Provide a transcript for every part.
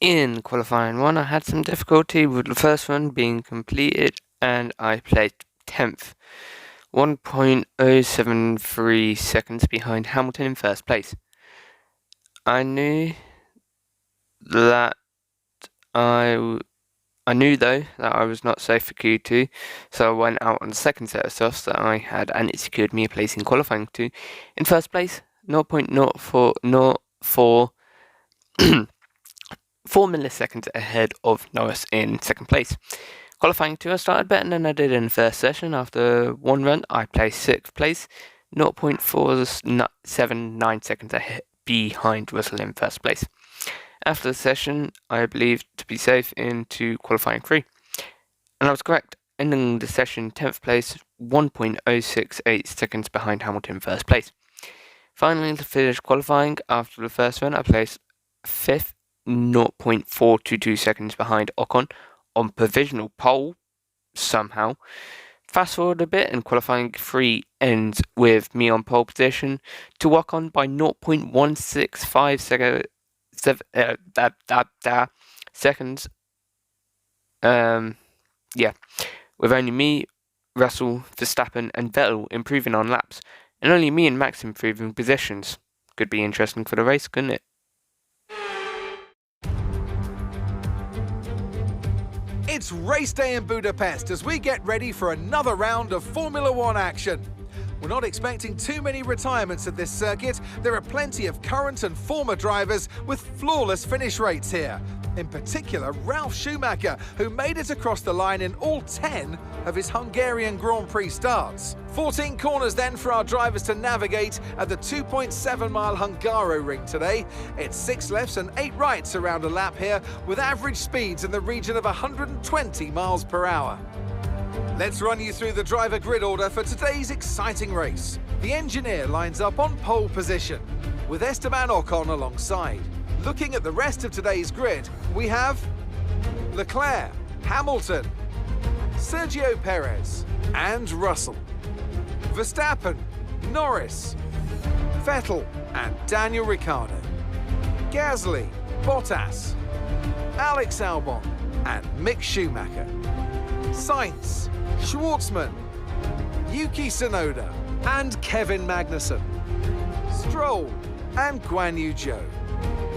In qualifying one, I had some difficulty with the first one being completed, and I placed 10th, 1.073 seconds behind Hamilton in first place. I knew though that I was not safe for Q2, so I went out on the second set of softs that I had, and it secured me a place in qualifying 2 in first place, 0.0404 4 milliseconds ahead of Norris in second place. Qualifying 2, I started better than I did in the first session. After one run, I placed 6th place, 0.479 seconds ahead behind Russell in first place. After the session, I believed to be safe into qualifying 3. And I was correct, ending the session 10th place, 1.068 seconds behind Hamilton in first place. Finally, to finish qualifying, after the first run, I placed 5th, 0.422 seconds behind Ocon on provisional pole somehow. Fast forward a bit, and qualifying 3 ends with me on pole position to Ocon by 0.165 seconds. With only me, Russell, Verstappen, and Vettel improving on laps, and only me and Max improving positions. Could be interesting for the race, couldn't it? It's race day in Budapest as we get ready for another round of Formula One action. We're not expecting too many retirements at this circuit. There are plenty of current and former drivers with flawless finish rates here. In particular, Ralf Schumacher, who made it across the line in all 10 of his Hungarian Grand Prix starts. 14 corners then for our drivers to navigate at the 2.7-mile Hungaroring today. It's 6 lefts and 8 rights around a lap here, with average speeds in the region of 120 miles per hour. Let's run you through the driver grid order for today's exciting race. The engineer lines up on pole position, with Esteban Ocon alongside. Looking at the rest of today's grid, we have Leclerc, Hamilton, Sergio Perez, and Russell. Verstappen, Norris, Vettel, and Daniel Ricciardo. Gasly, Bottas, Alex Albon, and Mick Schumacher. Sainz, Schwartzman, Yuki Tsunoda, and Kevin Magnussen. Stroll, and Guan Yu Zhou.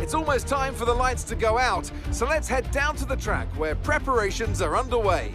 It's almost time for the lights to go out, so let's head down to the track where preparations are underway.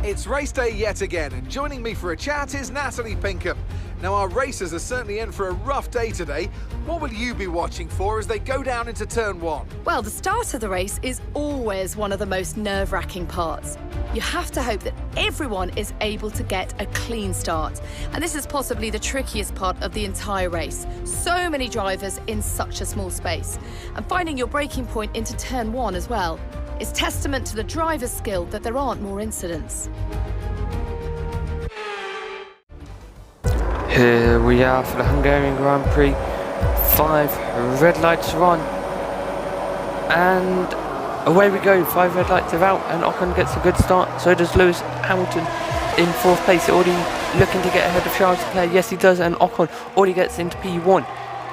It's race day yet again, and joining me for a chat is Natalie Pinkham. Now, our racers are certainly in for a rough day today. What will you be watching for as they go down into turn 1? Well, the start of the race is always one of the most nerve-wracking parts. You have to hope that everyone is able to get a clean start. And this is possibly the trickiest part of the entire race. So many drivers in such a small space. And finding your braking point into turn 1 as well is testament to the driver's skill that there aren't more incidents. Here we are for the Hungarian Grand Prix. 5 red lights are on, and away we go. 5 red lights are out, and Ocon gets a good start. So does Lewis Hamilton in 4th place, already looking to get ahead of Charles Leclerc. Yes, he does, and Ocon already gets into P1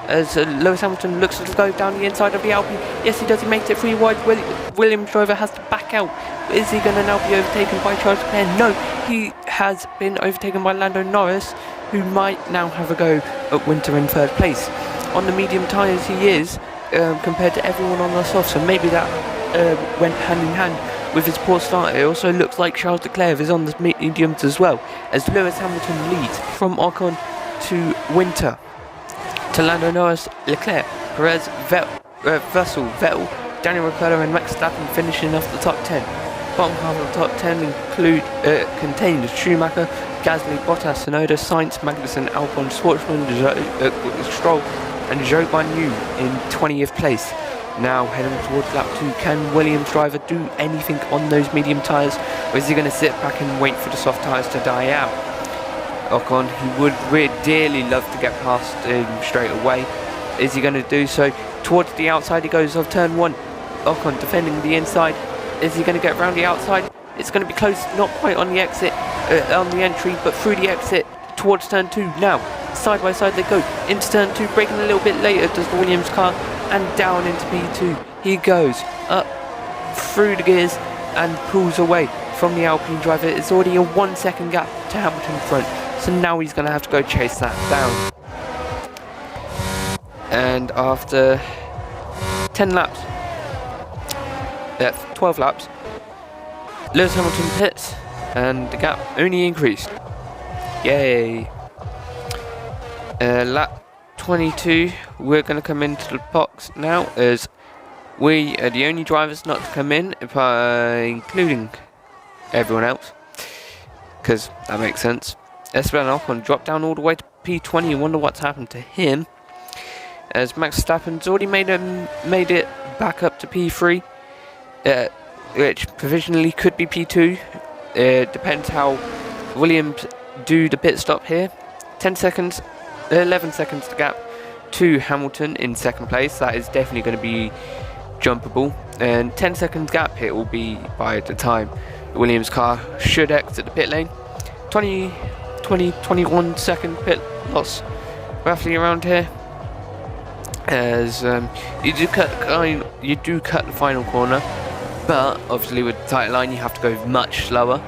as Lewis Hamilton looks to go down the inside of the Alpine. Yes, he does. He makes it 3 wide. Williams driver has to back out. Is he going to now be overtaken by Charles Leclerc? No, he has been overtaken by Lando Norris, who might now have a go at Winter in 3rd place. On the medium tyres he is, compared to everyone on the soft, so maybe that went hand in hand with his poor start. It also looks like Charles Leclerc is on the mediums as well, as Lewis Hamilton leads from Ocon to Winter, to Lando Norris, Leclerc, Perez, Russell, Vettel, Daniel Ricciardo and Max Verstappen finishing off the top 10. Bottom half of the top 10 contains Schumacher, Gasly, Bottas, Tsunoda, Sainz, Magnussen, Albon, Schwartzman, Stroll, and Zhou Guan Yu in 20th place. Now heading towards lap 2, can Williams driver do anything on those medium tyres, or is he going to sit back and wait for the soft tyres to die out? Ocon, he would really dearly love to get past him straight away. Is he going to do so? Towards the outside he goes of turn 1. Ocon defending the inside. Is he going to get around the outside? It's going to be close, not quite on the exit, on the entry, but through the exit towards turn 2. Now, side by side they go into turn 2, braking a little bit later does the Williams car. and down into P2. He goes up through the gears and pulls away from the Alpine driver. It's already a 1 second gap to Hamilton front, so now he's going to have to go chase that down. And after 10 laps, 12 laps, Lewis Hamilton pits and the gap only increased. Yay! Lap 22, we're going to come into the box now, as we are the only drivers not to come in, including everyone else, because that makes sense. Esteban Ocon dropped down all the way to P20. You wonder what's happened to him, as Max Verstappen's already made it back up to P3, which provisionally could be P2. Depends how Williams do the pit stop here. 11 seconds to gap to Hamilton in second place. That is definitely going to be jumpable, and 10 seconds gap it will be by the time the Williams car should exit the pit lane. 21 second pit loss roughly around here, as you do cut the final corner, but obviously with the tight line you have to go much slower.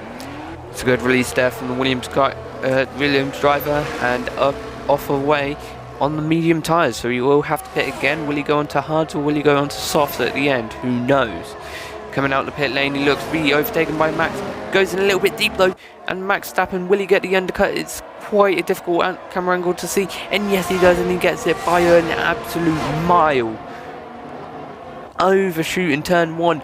It's a good release there from the Williams driver, and off away on the medium tyres, so he will have to pit again. Will he go onto hards or will he go onto softs at the end? Who knows? Coming out the pit lane, he looks to be overtaken by Max. Goes in a little bit deep though, and Max Verstappen, will he get the undercut? It's quite a difficult camera angle to see, and yes he does, and he gets it by an absolute mile. Overshooting turn 1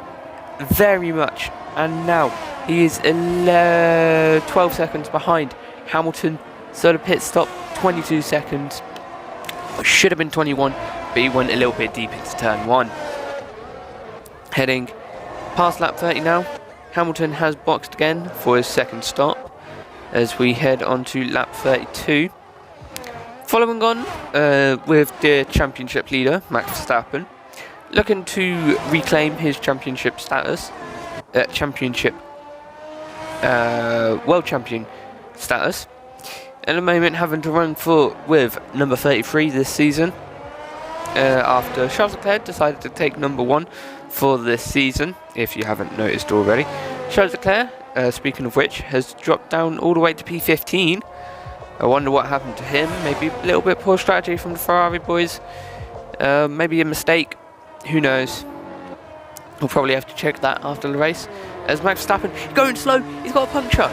very much, and now he is 12 seconds behind Hamilton, so the pit stop 22 seconds. Should have been 21, but he went a little bit deep into turn 1. Heading past lap 30 now. Hamilton has boxed again for his second stop, as we head on to lap 32. Following on with the championship leader, Max Verstappen, looking to reclaim his championship status, world champion status. At the moment having to run with number 33 this season, after Charles Leclerc decided to take number 1 for this season, if you haven't noticed already. Charles Leclerc, speaking of which, has dropped down all the way to P15. I wonder what happened to him. Maybe a little bit poor strategy from the Ferrari boys, maybe a mistake, who knows. We'll probably have to check that after the race. As Max Verstappen going slow, he's got a puncture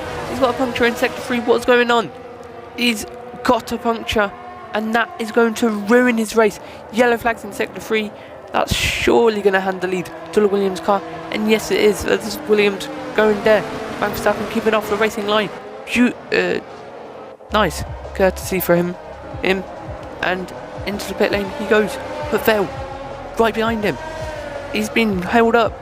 in sector 3. What's going on? He's got a puncture, and that is going to ruin his race. Yellow flags in sector 3. That's surely going to hand the lead to the Williams car, and yes it is. That's Williams going there. Max Verstappen keeping off the racing line. Nice courtesy for him, and into the pit lane he goes. But Vettel right behind him. He's been held up.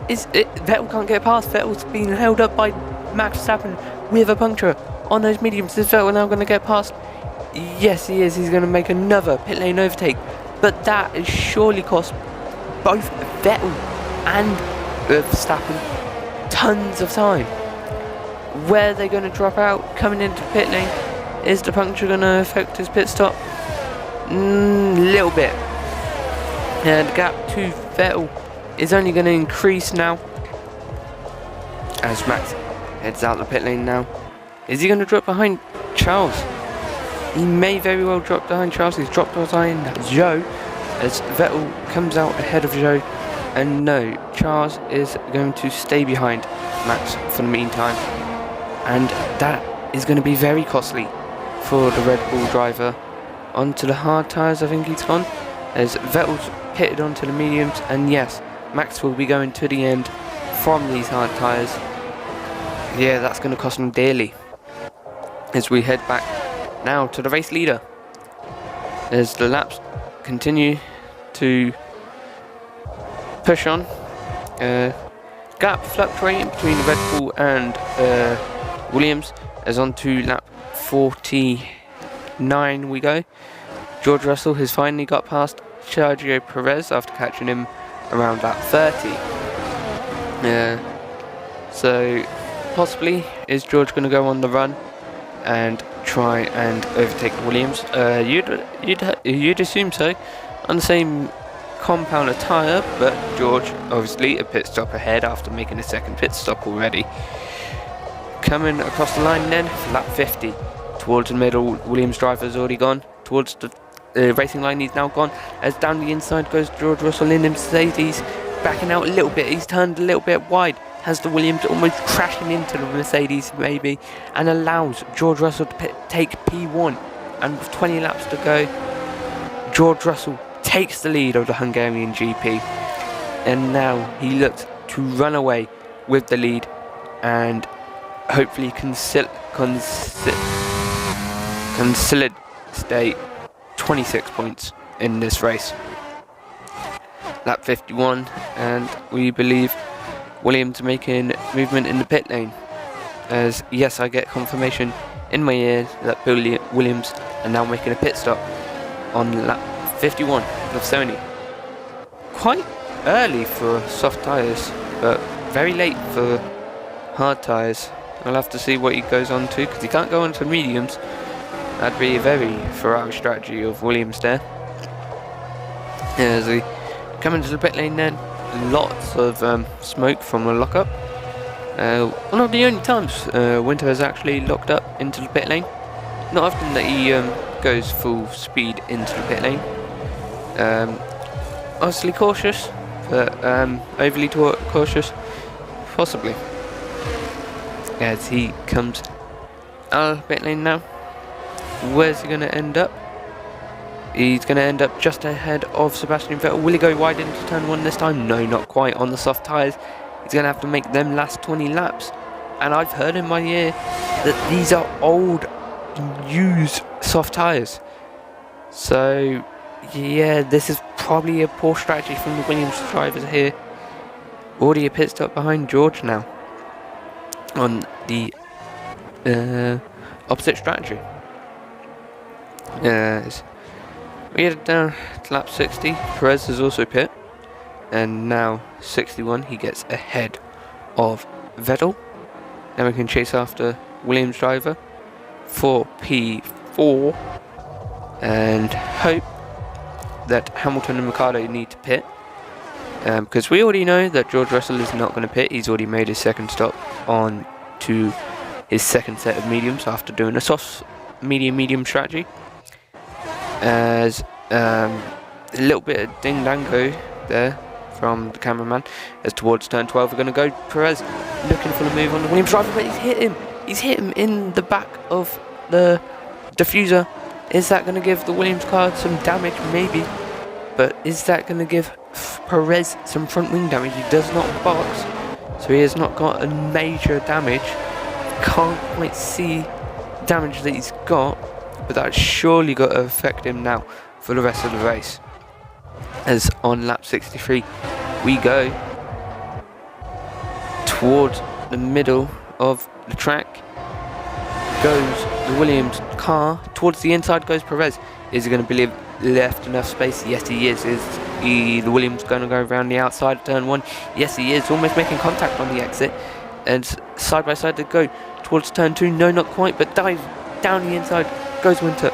Vettel can't get past. Vettel's been held up by Max Verstappen with a puncture on those mediums. Is Vettel now going to get past? Yes he is. He's going to make another pit lane overtake, but that has surely cost both Vettel and Verstappen tons of time. Where are they going to drop out coming into pit lane? Is the puncture going to affect his pit stop? Little bit. And the gap to Vettel is only going to increase now, as Max heads out the pit lane now. Is he going to drop behind Charles? He may very well drop behind Charles. He's dropped behind Zhou, as Vettel comes out ahead of Zhou. And no, Charles is going to stay behind Max for the meantime. And that is going to be very costly for the Red Bull driver. Onto the hard tyres, I think he's gone, as Vettel's pitted onto the mediums. And yes, Max will be going to the end from these hard tyres. Yeah, that's going to cost him dearly. As we head back now to the race leader, as the laps continue to push on. Gap fluctuating between Red Bull and Williams, as on to lap 49 we go. George Russell has finally got past Sergio Perez after catching him around lap 30. So possibly is George going to go on the run and try and overtake Williams? You'd assume so. On the same compound a tyre, but George obviously a pit stop ahead after making a second pit stop already. Coming across the line then for lap 50. Towards the middle, Williams driver's already gone. Towards the racing line, he's now gone. As down the inside goes George Russell in Mercedes, backing out a little bit. He's turned a little bit wide. Has the Williams almost crashing into the Mercedes maybe, and allows George Russell to take P1. And with 20 laps to go, George Russell takes the lead of the Hungarian GP. And now he looks to run away with the lead and hopefully consolidate 26 points in this race. Lap 51, and we believe Williams making movement in the pit lane. As yes, I get confirmation in my ears that Williams are now making a pit stop on lap 51 of Sony. Quite early for soft tyres, but very late for hard tyres. I'll have to see what he goes on to, because he can't go on to mediums. That'd be a very Ferrari strategy of Williams there. As we come into the pit lane then, lots of smoke from a lockup. One of the only times Winter has actually locked up into the pit lane. Not often that he goes full speed into the pit lane. Honestly cautious, but overly cautious, possibly. As he comes out of the pit lane now. Where's he going to end up? He's going to end up just ahead of Sebastian Vettel. Will he go wide into turn 1 this time? No, not quite. On the soft tyres, he's going to have to make them last 20 laps. And I've heard in my ear that these are old, used soft tyres. So, yeah, this is probably a poor strategy from the Williams drivers here. Already a pit stop behind George now on the opposite strategy. Yes. We headed down to lap 60. Perez is also pit, and now 61. He gets ahead of Vettel. Now we can chase after Williams driver for P4 and hope that Hamilton and Ricciardo need to pit, because we already know that George Russell is not going to pit. He's already made his second stop on to his second set of mediums after doing a soft medium strategy. As a little bit of ding-dango there from the cameraman. As towards turn 12 we're going to go. Perez looking for the move on the Williams driver, but he's hit him in the back of the diffuser. Is that going to give the Williams car some damage? Maybe. But is that going to give Perez some front wing damage? He does not box, so he has not got a major damage. Can't quite see damage that he's got, but that's surely got to affect him now for the rest of the race. As on lap 63 we go towards the middle of the track goes the Williams car. Towards the inside goes Perez. Is he going to be left enough space? Yes he is. Is the Williams going to go around the outside of turn 1? Yes he is. Almost making contact on the exit, and side by side they go towards turn 2. No, not quite, but dive down the inside goes Winter.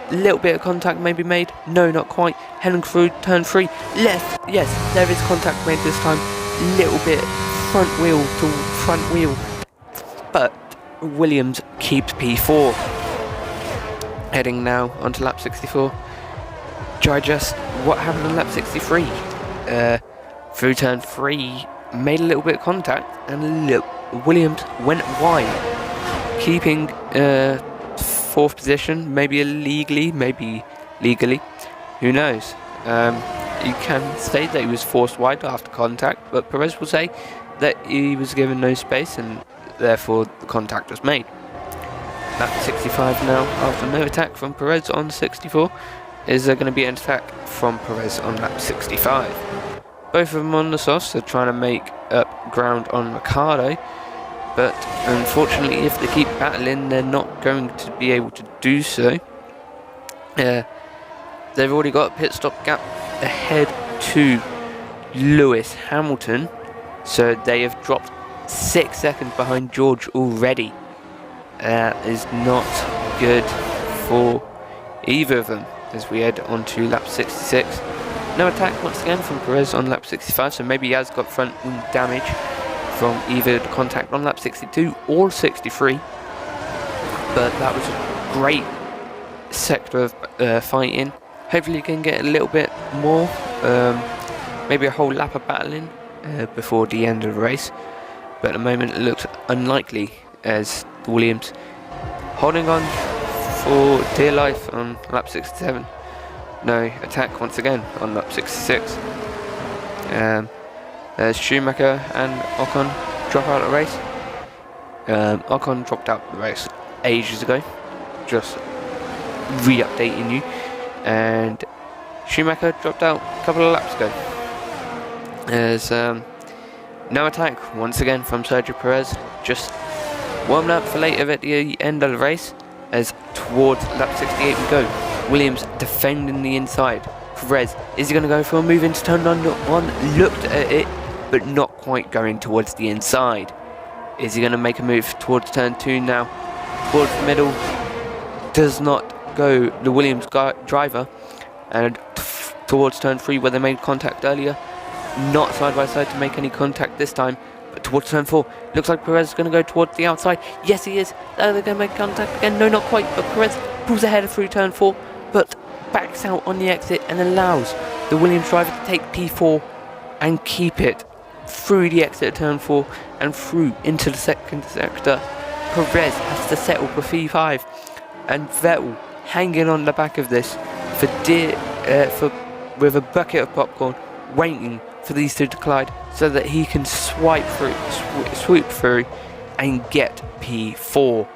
Little bit of contact maybe made. No, not quite. Heading through turn 3. Left. Yes, there is contact made this time. Little bit front wheel to front wheel. But Williams keeps P4. Heading now onto lap 64. Digest what happened on lap 63. Through turn 3. Made a little bit of contact, and Williams went wide. Keeping 4th position, maybe illegally, maybe legally, who knows. You can say that he was forced wide after contact, but Perez will say that he was given no space and therefore the contact was made. Lap 65 now, after no attack from Perez on 64, is there going to be an attack from Perez on lap 65. Both of them on the softs are trying to make up ground on Ricciardo, but unfortunately if they keep battling they're not going to be able to do so. They've already got a pit stop gap ahead to Lewis Hamilton, so they have dropped 6 seconds behind George already. That is not good for either of them as we head on to lap 66. No attack once again from Perez on lap 65, so maybe he has got front wing damage from either the contact on lap 62 or 63. But that was a great sector of fighting. Hopefully you can get a little bit more, maybe a whole lap of battling before the end of the race. But at the moment it looks unlikely, as the Williams holding on for dear life on lap 67. No attack once again on lap 66. There's Schumacher and Ocon drop out of the race. Ocon dropped out of the race ages ago, just re-updating you, and Schumacher dropped out a couple of laps ago. There's no attack once again from Sergio Perez, just warmed up for later at the end of the race, as towards lap 68 we go. Williams defending the inside. Perez, is he going to go for a move into turn 1? Looked at it, but not quite going towards the inside. Is he going to make a move towards turn 2 now? Towards the middle. Does not go the Williams driver. And towards turn 3 where they made contact earlier. Not side by side to make any contact this time. But towards turn 4. Looks like Perez is going to go towards the outside. Yes, he is. Are they going to make contact again? No, not quite. But Perez pulls ahead through turn 4. But backs out on the exit and allows the Williams driver to take P4 and keep it through the exit of turn 4 and through into the second sector. Perez has to settle for P5, and Vettel hanging on the back of this with a bucket of popcorn, waiting for these two to collide so that he can swoop through and get P4.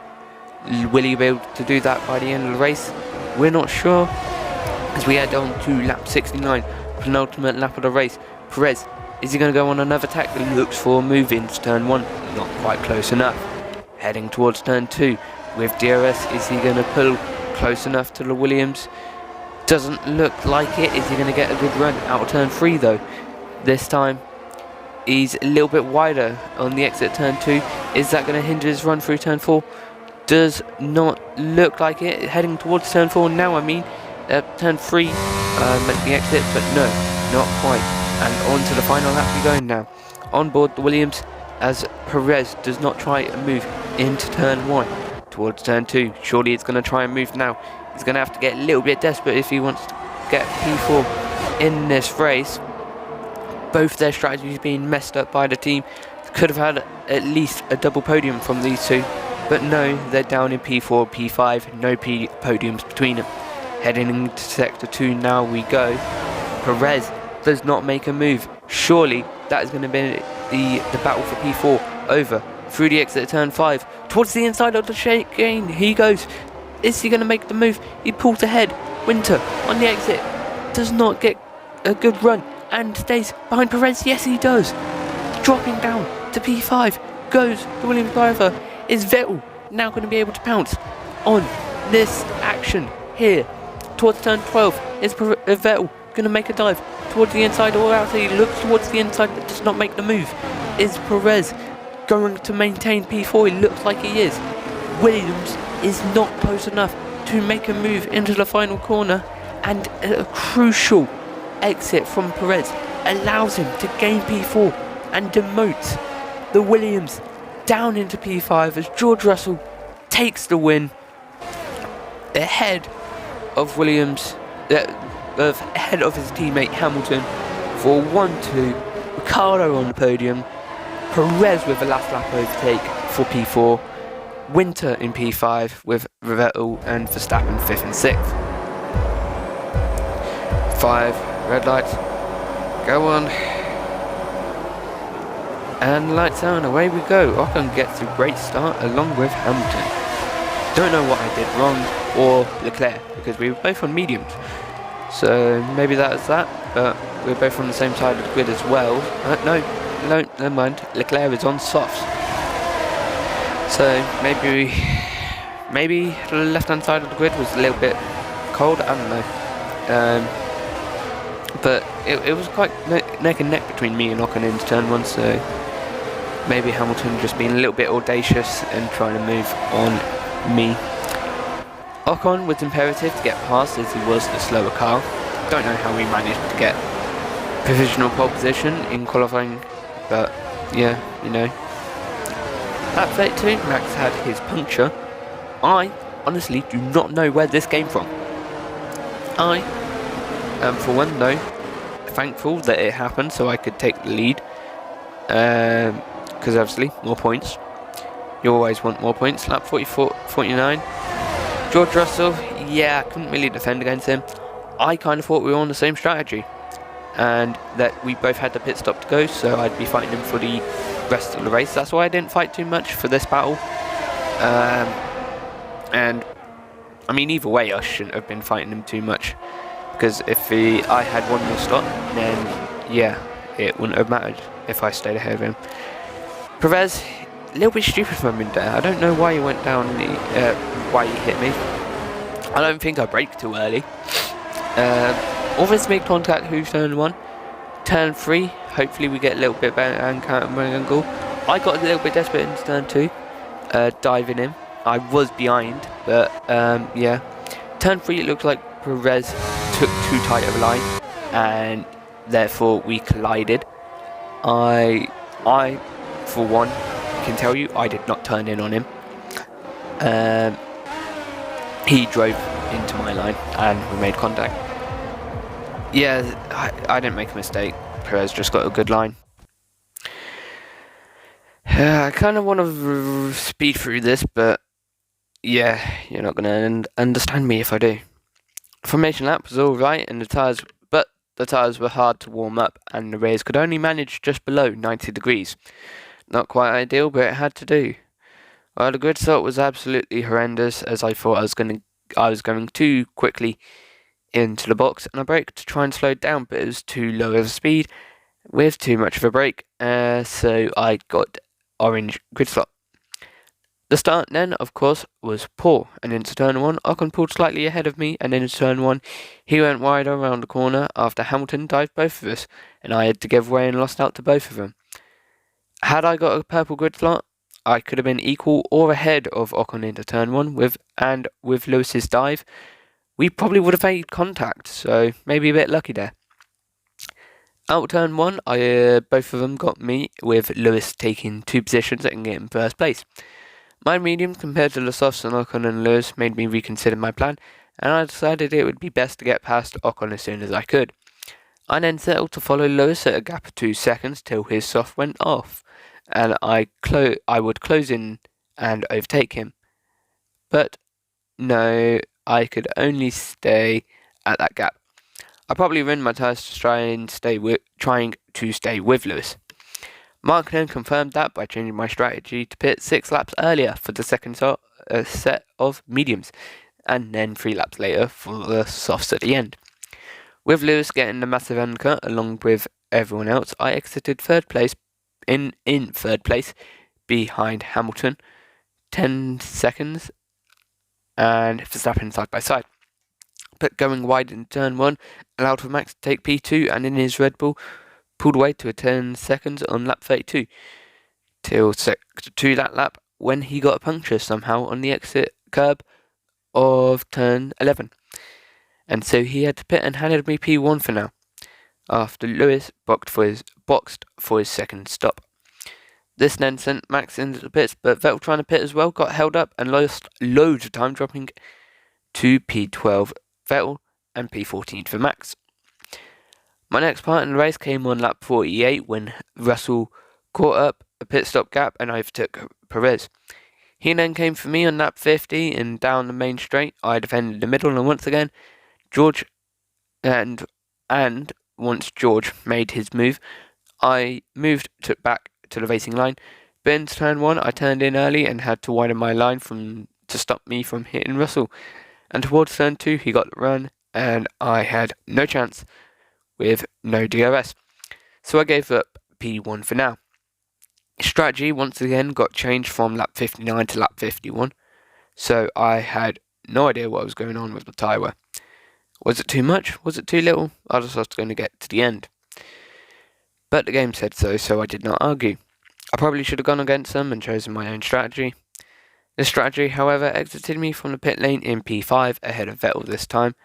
Will he be able to do that by the end of the race? We're not sure, as we head on to lap 69, penultimate lap of the race. Perez, is he going to go on another attack? Looks for a move into turn 1, not quite close enough. Heading towards turn 2 with DRS, is he going to pull close enough to the Williams? Doesn't look like it. Is he going to get a good run out of turn 3 though? This time he's a little bit wider on the exit turn 2. Is that going to hinder his run through turn 4? Does not look like it. Heading towards turn 4 now, turn 3 at the exit, but no, not quite. And on to the final lap we go now. On board the Williams, as Perez does not try a move into turn 1 towards turn 2. Surely he's going to try and move now. He's going to have to get a little bit desperate if he wants to get P4 in this race. Both their strategies being messed up by the team. Could have had at least a double podium from these two. But no, they're down in P4, P5, no podiums between them. Heading into Sector 2 now we go. Perez does not make a move. Surely that is going to be the battle for P4 over. Through the exit of turn 5, towards the inside of the chicane, he goes. Is he going to make the move? He pulls ahead. Winter on the exit does not get a good run and stays behind Perez. Yes, he does. Dropping down to P5 goes the Williams driver. Is Vettel now going to be able to pounce on this action here? Towards turn 12, is Vettel going to make a dive towards the inside or outside? He looks towards the inside but does not make the move. Is Perez going to maintain P4? He looks like he is. Williams is not close enough to make a move into the final corner, and a crucial exit from Perez allows him to gain P4 and demotes the Williams down into P5 as George Russell takes the win ahead of Williams, ahead of his teammate Hamilton for 1-2. Ricciardo on the podium, Perez with a last lap overtake for P4, Winter in P5 with Vettel and Verstappen 5th and 6th. 5 red lights, go on. And lights out and away we go. Ocon gets a great start along with Hamilton. Don't know what I did wrong, or Leclerc, because we were both on mediums. So maybe that's that, but we're both on the same side of the grid as well. No, never mind. Leclerc is on softs. So maybe the left-hand side of the grid was a little bit cold. I don't know. But it was quite neck and neck between me and Ocon into turn 1, so maybe Hamilton just being a little bit audacious and trying to move on me. Ocon was imperative to get past as he was the slower car. Don't know how we managed to get provisional pole position in qualifying, but yeah, you know. Lap 32, Max had his puncture. I honestly do not know where this came from. I am, for one though, thankful that it happened so I could take the lead, because obviously more points. You always want more points. Lap 49, George Russell, yeah, I couldn't really defend against him. I kind of thought we were on the same strategy and that we both had the pit stop to go, so I'd be fighting him for the rest of the race. That's why I didn't fight too much for this battle. And I mean, either way, I shouldn't have been fighting him too much, because if I had one more stop, then yeah, it wouldn't have mattered if I stayed ahead of him. Perez, a little bit stupid from him there. I don't know why he went down, why he hit me. I don't think I braked too early. Almost made contact who's turn 1. Turn 3, hopefully we get a little bit better angle. I got a little bit desperate into turn 2, diving in. I was behind, but yeah. Turn 3, it looked like Perez took too tight of a line, and therefore we collided. I for one, can tell you, I did not turn in on him. He drove into my line, and we made contact. Yeah, I didn't make a mistake. Perez just got a good line. I kind of want to speed through this, but yeah, you're not going to understand me if I do. Formation lap was alright, and the tyres were hard to warm up, and the rears could only manage just below 90 degrees. Not quite ideal, but it had to do. Well, the grid start was absolutely horrendous, as I thought I was going too quickly into the box, and I braked to try and slow it down, but it was too low of a speed with too much of a brake, so I got orange grid slot. The start then, of course, was poor, and into turn 1, Ocon pulled slightly ahead of me, and into turn 1, he went wide around the corner after Hamilton dived both of us, and I had to give way and lost out to both of them. Had I got a purple grid slot, I could have been equal or ahead of Ocon into turn 1, with Lewis's dive. We probably would have made contact, so maybe a bit lucky there. Out turn 1, both of them got me, with Lewis taking 2 positions and getting first place. My medium compared to the softs on Ocon and Lewis made me reconsider my plan, and I decided it would be best to get past Ocon as soon as I could. I then settled to follow Lewis at a gap of 2 seconds till his soft went off, and I would close in and overtake him. But no, I could only stay at that gap. I probably ruined my tyres to trying to stay with Lewis. Mark then confirmed that by changing my strategy to pit 6 laps earlier for the second set of mediums, and then 3 laps later for the softs at the end. With Lewis getting the massive undercut along with everyone else, I exited third place in third place behind Hamilton, 10 seconds, and Verstappen side by side. But going wide in turn 1 allowed for Max to take P2, and in his Red Bull pulled away to 10 seconds on lap 32 till to that lap when he got a puncture somehow on the exit curb of turn 11, and so he had to pit and handed me P1 for now, after Lewis boxed for his second stop. This then sent Max into the pits, but Vettel, trying to pit as well, got held up and lost loads of time, dropping to P12 Vettel and P14 for Max. My next part in the race came on lap 48 when Russell caught up a pit stop gap and overtook Perez. He then came for me on lap 50 and down the main straight. I defended the middle, and once again, George and once George made his move, I took back to the racing line. But in turn 1, I turned in early and had to widen my line to stop me from hitting Russell. And towards turn 2, he got the run, and I had no chance with no DRS. So I gave up P1 for now. Strategy once again got changed from lap 59 to lap 51, so I had no idea what was going on with the tyre. Was it too much? Was it too little? I was just going to get to the end. But the game said so, so I did not argue. I probably should have gone against them and chosen my own strategy. This strategy, however, exited me from the pit lane in P5 ahead of Vettel this time.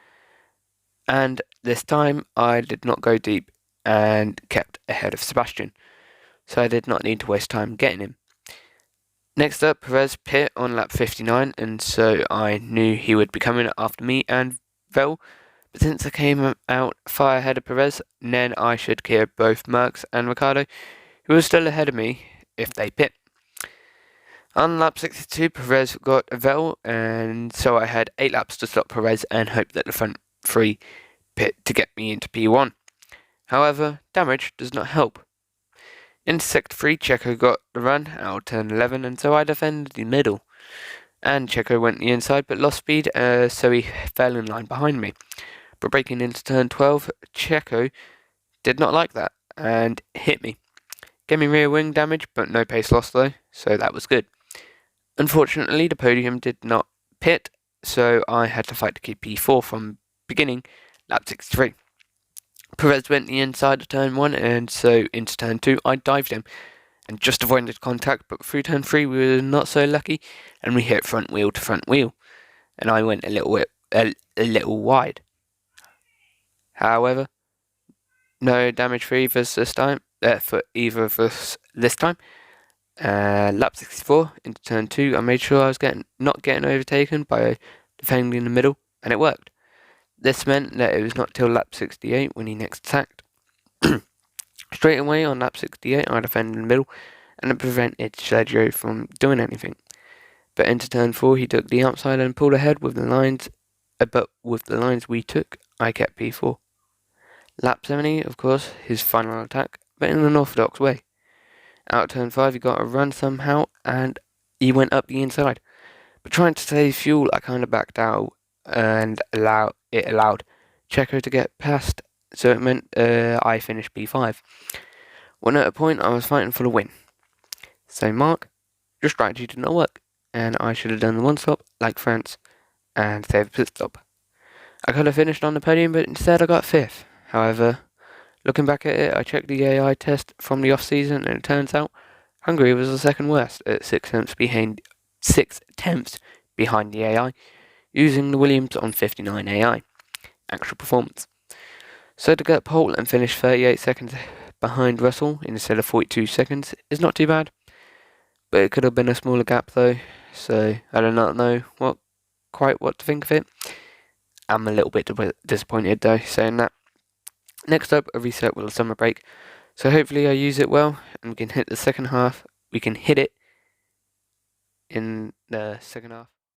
And this time I did not go deep and kept ahead of Sebastian, so I did not need to waste time getting him. Next up, Perez pit on lap 59, and so I knew he would be coming after me and Vettel, but since I came out far ahead of Perez, then I should clear both Merckx and Ricciardo, who was still ahead of me, if they pit. On lap 62, Perez got Vettel, and so I had 8 laps to stop Perez and hope that the front 3 pit to get me into P1. However, damage does not help. In sector 3, Checo got the run out of turn 11, and so I defended the middle. And Checo went the inside but lost speed, so he fell in line behind me. But breaking into turn 12, Checo did not like that and hit me. Gave me rear wing damage, but no pace loss though, so that was good. Unfortunately, the podium did not pit, so I had to fight to keep P4 from beginning lap 63. Perez went the inside of turn 1, and so into turn 2 I dived him and just avoided contact, but through turn 3 we were not so lucky and we hit front wheel to front wheel, and I went a little wide. However, no damage for either of us this time. Lap 64 into turn 2, I made sure I was not getting overtaken by defending in the middle, and it worked. This meant that it was not till lap 68 when he next attacked. Straight away on lap 68 I defended in the middle, and it prevented Sergio from doing anything. But into turn 4 he took the outside and pulled ahead with the lines, but with the lines we took, I kept P4. Lap 70, of course, his final attack, but in an orthodox way. Out of turn 5 he got a run somehow, and he went up the inside. But trying to save fuel, I kind of backed out, and it allowed Checo to get past, so it meant I finished P5. When at a point I was fighting for the win. So Mark, your strategy did not work, and I should have done the one stop like France and saved a pit stop. I could have finished on the podium, but instead I got 5th. However, looking back at it, I checked the AI test from the off-season, and it turns out Hungary was the second worst at 6 tenths behind the AI, using the Williams on 59 AI actual performance. So to get pole and finish 38 seconds behind Russell instead of 42 seconds is not too bad, but it could have been a smaller gap though, so I do not know what to think of it. I'm a little bit disappointed though, saying that. Next up, a reset with a summer break, so hopefully I use it well and we can hit the second half. We can hit it in the second half.